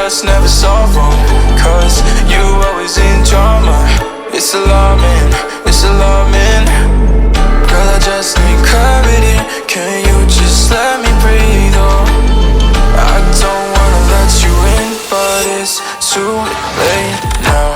just never solve them, 'cause you always in drama. It's alarming, it's alarming. Girl, I just need clarity. Can you just let me breathe? Oh, I don't wanna let you in, but it's too late now.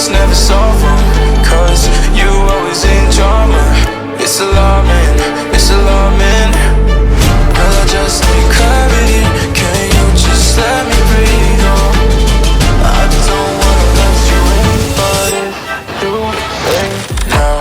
Never solve them, 'cause you always in drama. It's alarming, it's alarming. Girl, I just need clarity. Can you just let me breathe? Oh, I don't wanna let you in, but it's too late now.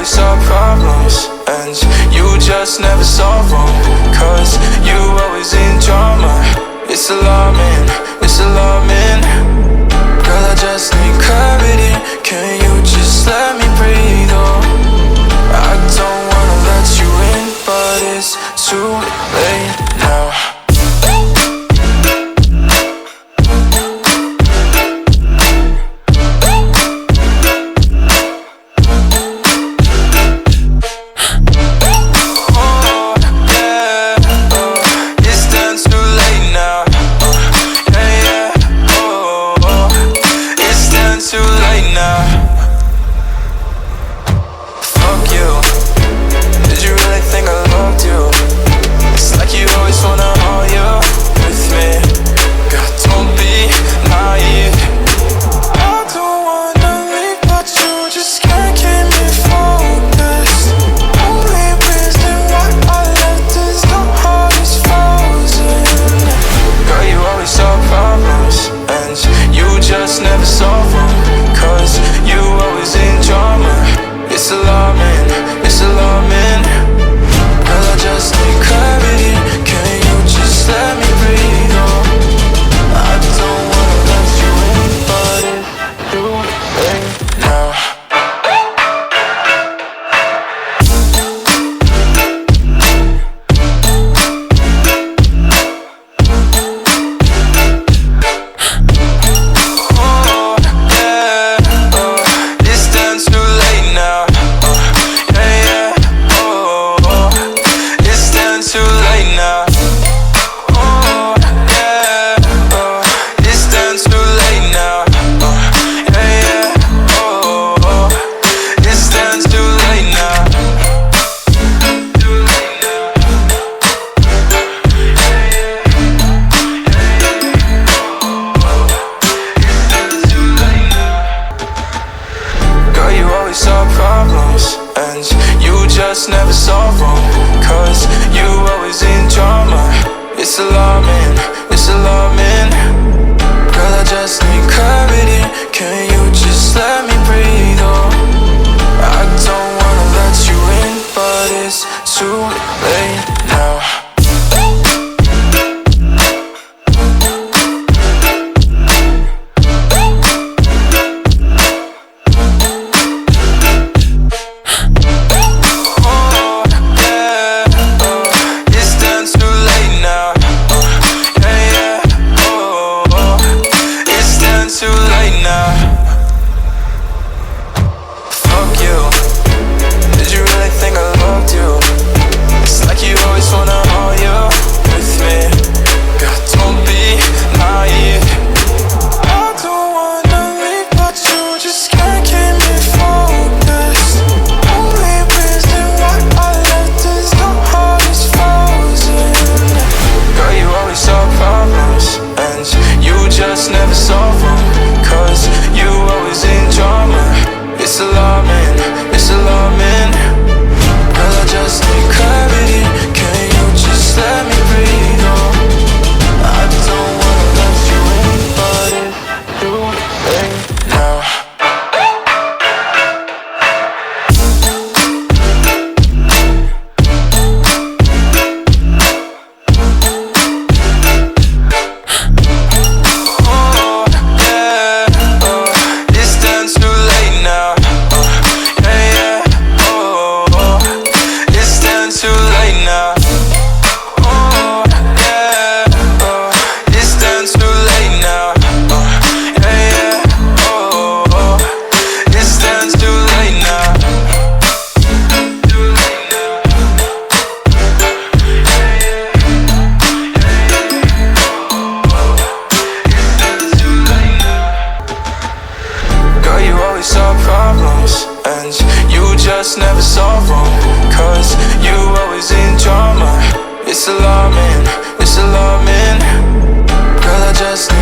Solve problems, and you just never solve them, 'cause you always in drama. It's alarming, it's alarming. Girl, I just need clarity. Can you just let me breathe? Oh, I don't wanna let you in, but it's too late now. Never solve them, 'cause you always in drama. It's alarming, it's alarming. Girl, I just need clarity. Can you just let me breathe? Oh, I don't wanna let you in, but it's too late now. Solve problems, and you just never solve them, 'cause you always in drama. It's alarming, it's alarming. Girl, I just need clarity. Can you just let me breathe? Oh, I don't wanna let you in, but it's too late now. just never solve wrong, cause you always in drama. It's alarming, it's alarming. Girl, I just need